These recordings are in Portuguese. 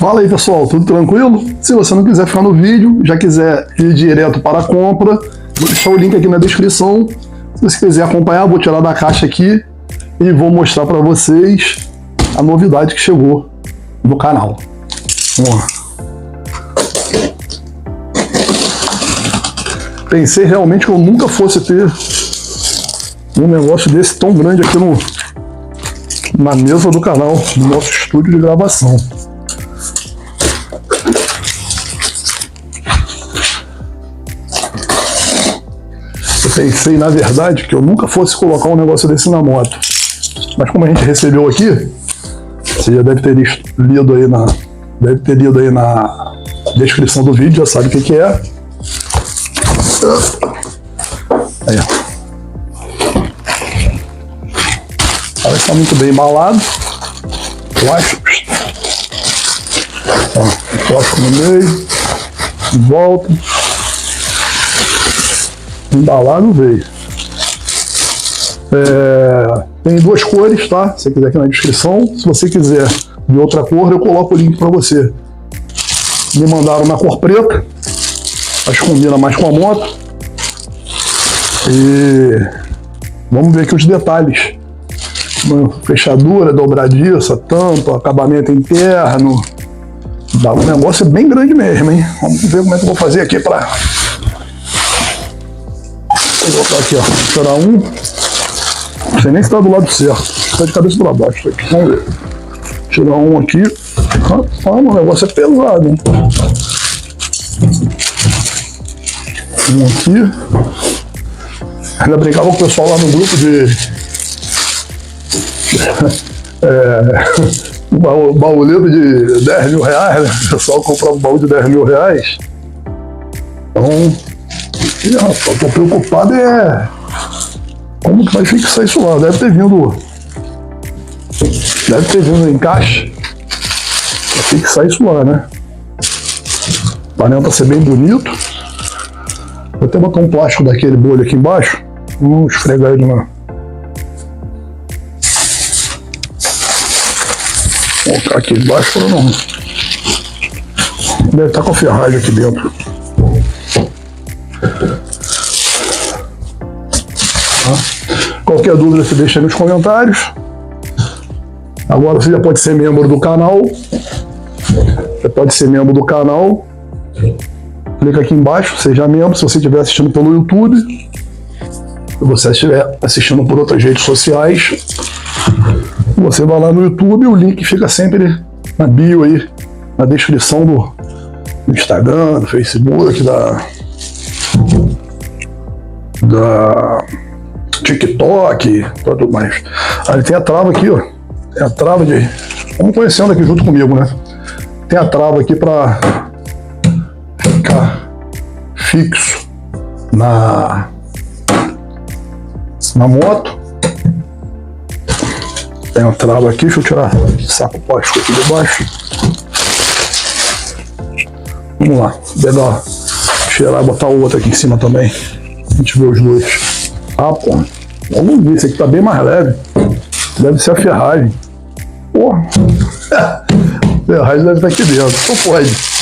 Fala aí pessoal, tudo tranquilo? Se você não quiser ficar no vídeo, já quiser ir direto para a compra, vou deixar o link aqui na descrição. Se você quiser acompanhar, vou tirar da caixa aqui e vou mostrar para vocês a novidade que chegou no canal. Vamos lá. Pensei realmente que eu nunca fosse ter um negócio desse tão grande aqui na mesa do canal, no nosso estúdio de gravação. Eu pensei, na verdade, que eu nunca fosse colocar um negócio desse na moto. Mas como a gente recebeu aqui, você já deve ter lido aí na descrição do vídeo, já sabe o que é. Aí, ó. Ela está muito bem embalado. Plásticos. Ó, plástico no meio. De volta. Embalado veio. Tem duas cores, tá? Se você quiser aqui na descrição. Se você quiser de outra cor, eu coloco o link para você. Me mandaram na cor preta. Acho que combina mais com a moto. E vamos ver aqui os detalhes. Fechadura, dobradiça, tampa, acabamento interno. Dá um negócio bem grande mesmo, hein? Vamos ver como é que eu vou fazer aqui para... Vou botar aqui, ó. Tirar um. Não sei nem se está do lado certo. Está de cabeça para baixo. Aqui. Vamos ver. Tirar um aqui. O negócio é pesado, hein? Um aqui. Ainda brincava com o pessoal lá no grupo de... baúleiro de 10 mil reais, né? O pessoal comprava um baú de 10 mil reais. Então, eu tô preocupado como que vai fixar isso lá. Deve ter vindo encaixe pra fixar isso lá, né? O painel tá ser bem bonito. Vou até botar um plástico daquele bolho aqui embaixo. Vamos esfregar ele lá. Vou colocar aqui embaixo para não... Deve estar com a ferragem aqui dentro. Qualquer dúvida você deixa aí nos comentários. Agora você já pode ser membro do canal. Clica aqui embaixo, seja membro. Se você estiver assistindo pelo YouTube, se você estiver assistindo por outras redes sociais, você vai lá no YouTube, o link fica sempre na bio aí, na descrição do Instagram, do Facebook, da TikTok, tudo mais. Aí tem a trava aqui, ó. Tem a trava de... Vamos conhecendo aqui junto comigo, né? Tem a trava aqui para ficar fixo na moto. Tem uma trava aqui, deixa eu tirar o saco plástico aqui de baixo. Vamos lá, pegar, tirar e botar o outro aqui em cima também. A gente vê os dois. Ah, pô, vamos ver, esse aqui tá bem mais leve. Deve ser a ferragem. Porra, a ferragem deve estar aqui dentro, só pode.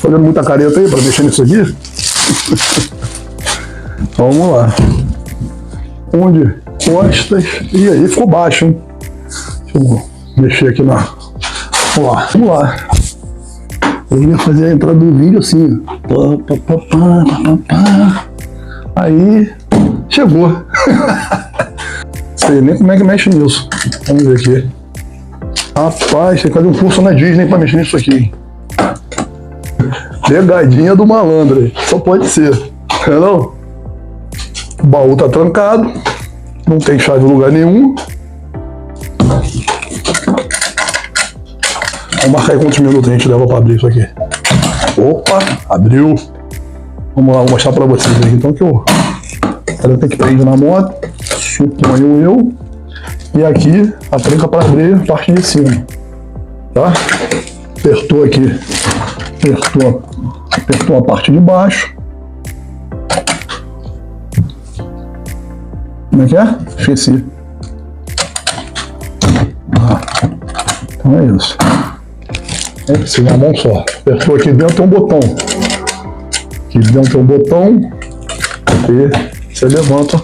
Fazendo muita careta aí para mexer nisso aqui. Vamos lá. Onde? Costas. E aí ficou baixo, hein? Deixa eu mexer aqui na... Vamos lá. Eu ia fazer a entrada do vídeo assim. Aí chegou. Sei nem como é que mexe nisso. Vamos ver aqui. Rapaz, tem que fazer um curso na Disney para mexer nisso aqui. Pegadinha do malandro, só pode ser, não? O baú tá trancado, não tem chave em lugar nenhum. Vamos marcar aí quantos minutos a gente leva para abrir isso aqui. Opa, abriu. Vamos lá, vou mostrar para vocês aqui então que eu tenho que prender na moto, suponho eu. E aqui a tranca para abrir a parte de cima, tá? Apertou aqui, apertou a parte de baixo. Como é que é? Esqueci. Então é isso. Sem a mão só. Apertou aqui dentro, tem um botão. Aqui dentro tem um botão. E você levanta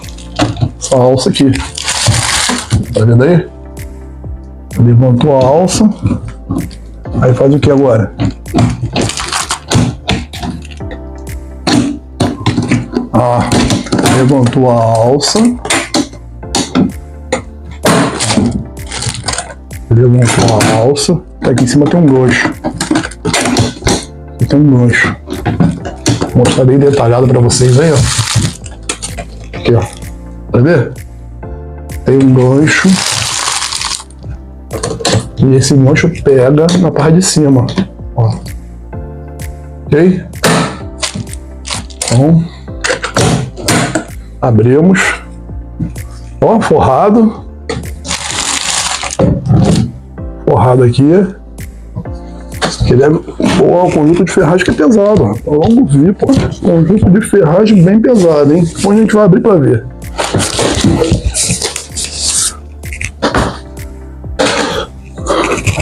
essa alça aqui. Tá vendo aí? Levantou a alça. Aí faz o que agora? Levantou a alça. Levantou a alça. Aqui em cima tem um gancho. Aqui tem um gancho. Vou mostrar bem detalhado para vocês aí, ó. Aqui, ó. Tá vendo? Tem um gancho. E esse gancho pega na parte de cima. Ó. Ok? Então, abrimos. Ó, forrado. Forrado aqui. Isso aqui deve... Pô, o conjunto de ferragem que é pesado, ó. Vamos ver, pô. Conjunto de ferragem bem pesado, hein? Depois a gente vai abrir pra ver.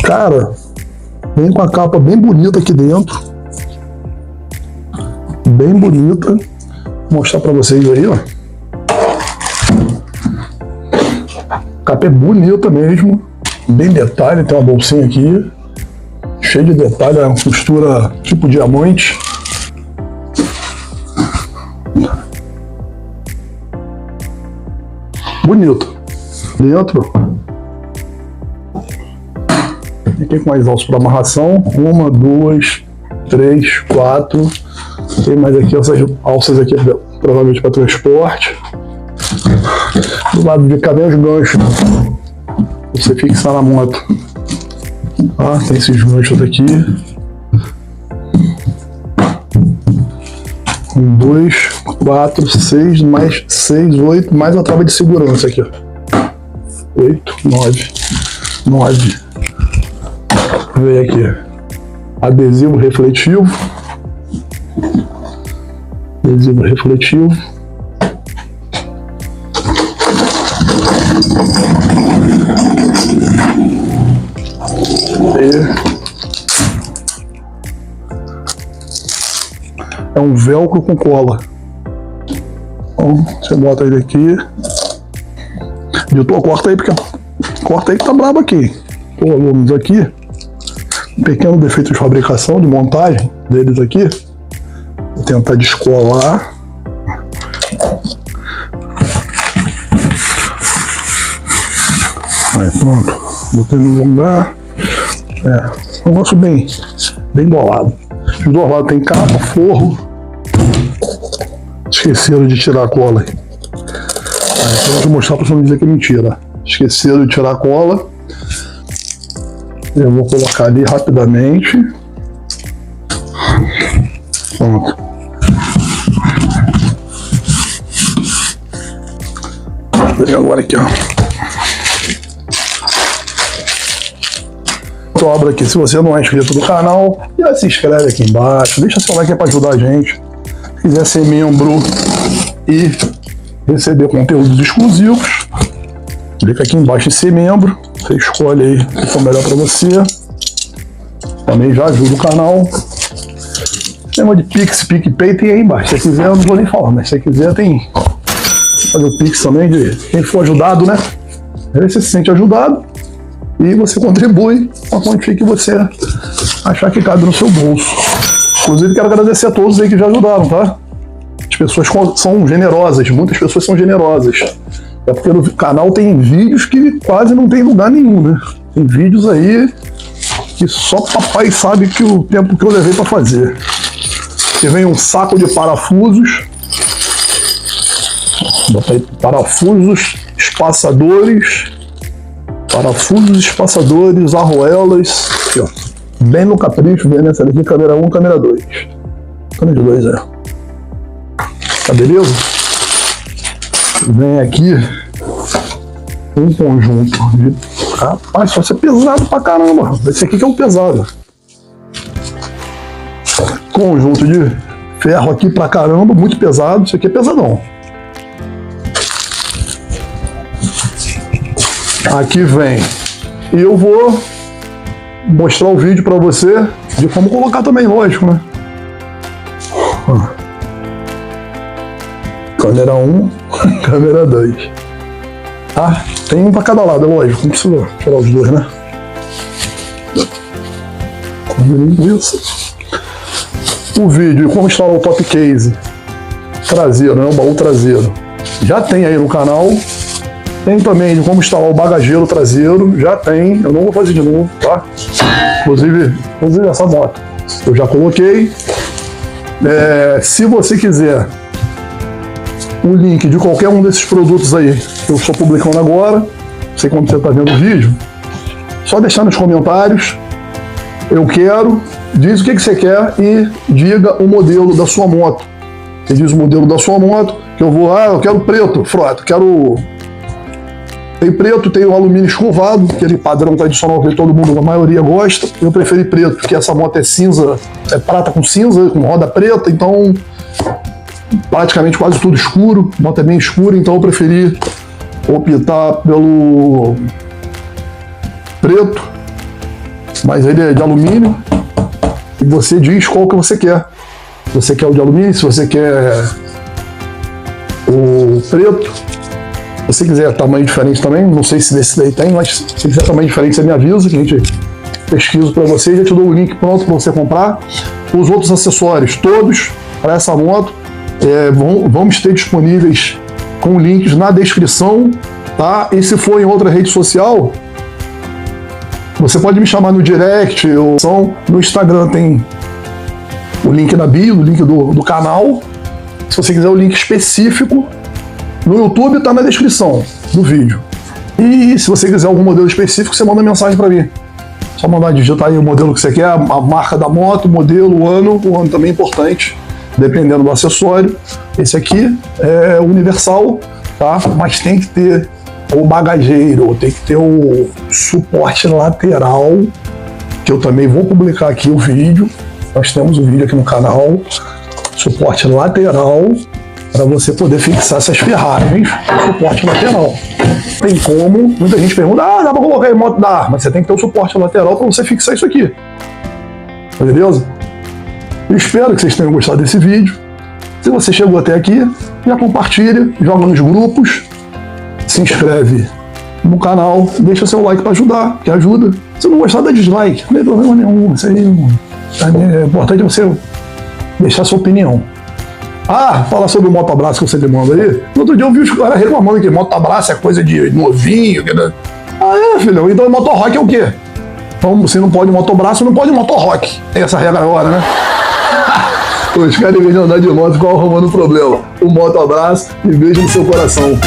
Cara, vem com a capa bem bonita aqui dentro. Bem bonita. Vou mostrar pra vocês aí, ó. A capa é bonita mesmo. Bem detalhe, tem uma bolsinha aqui. Cheio de detalhe, é uma costura tipo diamante. Bonito. Dentro. Aqui com mais alças para amarração. 1, 2, 3, 4. Tem mais aqui essas alças aqui, provavelmente para transporte. Do lado de cá vem os ganchos. Você fixar na moto. Tem esses ganchos aqui. 1, 2, 4, 6, mais 6, 8, mais uma trava de segurança aqui, ó. 8, 9. Vem aqui. Adesivo refletivo. Adesivo refletivo. É um velcro com cola. Então, você bota ele aqui. Editor, corta aí, porque corta aí que tá brabo aqui. Colocamos aqui. Um pequeno defeito de fabricação, de montagem deles aqui. Vou tentar descolar. Aí, pronto. Botei no lugar. Um negócio bem bolado. Os dois lados tem capa, forro. Esqueceram de tirar a cola aí. Então eu vou mostrar para você não dizer que é mentira. Esqueceram de tirar a cola. Eu vou colocar ali rapidamente. Pronto. E agora aqui, ó. Obra aqui, se você não é inscrito no canal, já se inscreve aqui embaixo, deixa seu like para ajudar a gente. Se quiser ser membro e receber conteúdos exclusivos, clica aqui embaixo em ser membro, você escolhe aí o que for melhor para você. Também já ajuda o canal. Tema de Pix, PicPay tem aí embaixo. Se você quiser, eu não vou nem falar, mas se você quiser, tem fazer o Pix também de quem for ajudado, né? Aí você se sente ajudado. E você contribui com a quantia que você achar que cabe no seu bolso. Inclusive, quero agradecer a todos aí que já ajudaram, tá? As pessoas são generosas, muitas pessoas são generosas. É porque no canal tem vídeos que quase não tem lugar nenhum, né? Tem vídeos aí que só papai sabe que o tempo que eu levei para fazer. Aqui vem um saco de parafusos. Bota aí parafusos, espaçadores. Parafusos, espaçadores, arruelas, aqui, ó. Bem no capricho, bem nessa daqui, câmera 1, câmera 2. Câmera 2, Tá beleza? Vem aqui um conjunto de... Rapaz, só ser pesado pra caramba. Esse aqui que é o pesado. conjunto de ferro aqui pra caramba, muito pesado. Isso aqui é pesadão. Aqui vem. E eu vou mostrar o vídeo pra você de como colocar também, lógico, né? Câmera 1, câmera 2. Tá? Tem um pra cada lado, é lógico. Não precisa tirar os dois, né? Isso. O vídeo de como instalar o top case traseiro, né? O baú traseiro. Já tem aí no canal. Tem também de como instalar o bagageiro traseiro. Já tem. Eu não vou fazer de novo, tá? Inclusive essa moto. Eu já coloquei. Se você quiser o link de qualquer um desses produtos aí que eu estou publicando agora, não sei como você está vendo o vídeo, só deixar nos comentários, eu quero, diz o que você quer e diga o modelo da sua moto. Você diz o modelo da sua moto, que eu vou, eu quero preto, frota, quero... Tem preto, tem o alumínio escovado, aquele padrão tradicional que todo mundo, a maioria gosta. Eu preferi preto, porque essa moto é cinza, é prata com cinza, com roda preta, então praticamente quase tudo escuro, a moto é bem escura, então eu preferi optar pelo preto, mas ele é de alumínio, e você diz qual que você quer. Se você quer o de alumínio, se você quer o preto, se você quiser tamanho diferente também, não sei se desse daí tem, mas se quiser tamanho diferente, você me avisa, que a gente pesquisa para você e já te dou o link pronto para você comprar. Os outros acessórios, todos para essa moto, vamos ter disponíveis com links na descrição, tá? E se for em outra rede social, você pode me chamar no direct ou no Instagram, tem o link na bio, o link do canal. Se você quiser o link específico, no YouTube está na descrição do vídeo. E se você quiser algum modelo específico, você manda mensagem para mim. Só mandar digitar aí o modelo que você quer, a marca da moto, o modelo, o ano também é importante, dependendo do acessório. Esse aqui é universal, tá? Mas tem que ter o bagageiro, tem que ter o suporte lateral, que eu também vou publicar aqui o vídeo. Nós temos o vídeo aqui no canal, suporte lateral, para você poder fixar essas ferragens, suporte lateral. Tem como, muita gente pergunta, dá para colocar em moto? Dá, mas você tem que ter o suporte lateral para você fixar isso aqui. Beleza? Eu espero que vocês tenham gostado desse vídeo. Se você chegou até aqui, já compartilha, joga nos grupos, se inscreve no canal, deixa seu like para ajudar, que ajuda. Se não gostar, dá dislike, não tem problema nenhum. Isso aí é importante você deixar sua opinião. Falar sobre o motoabraço que você demanda aí. No outro dia eu vi os caras reclamando que motoabraço é coisa de novinho. Filhão, então motorrock é o quê? Então você não pode motoabraço, não pode motorrock. Tem essa regra agora, né? Os caras, em vez de andar de moto, ficam arrumando problema. O motoabraço e beijo no seu coração.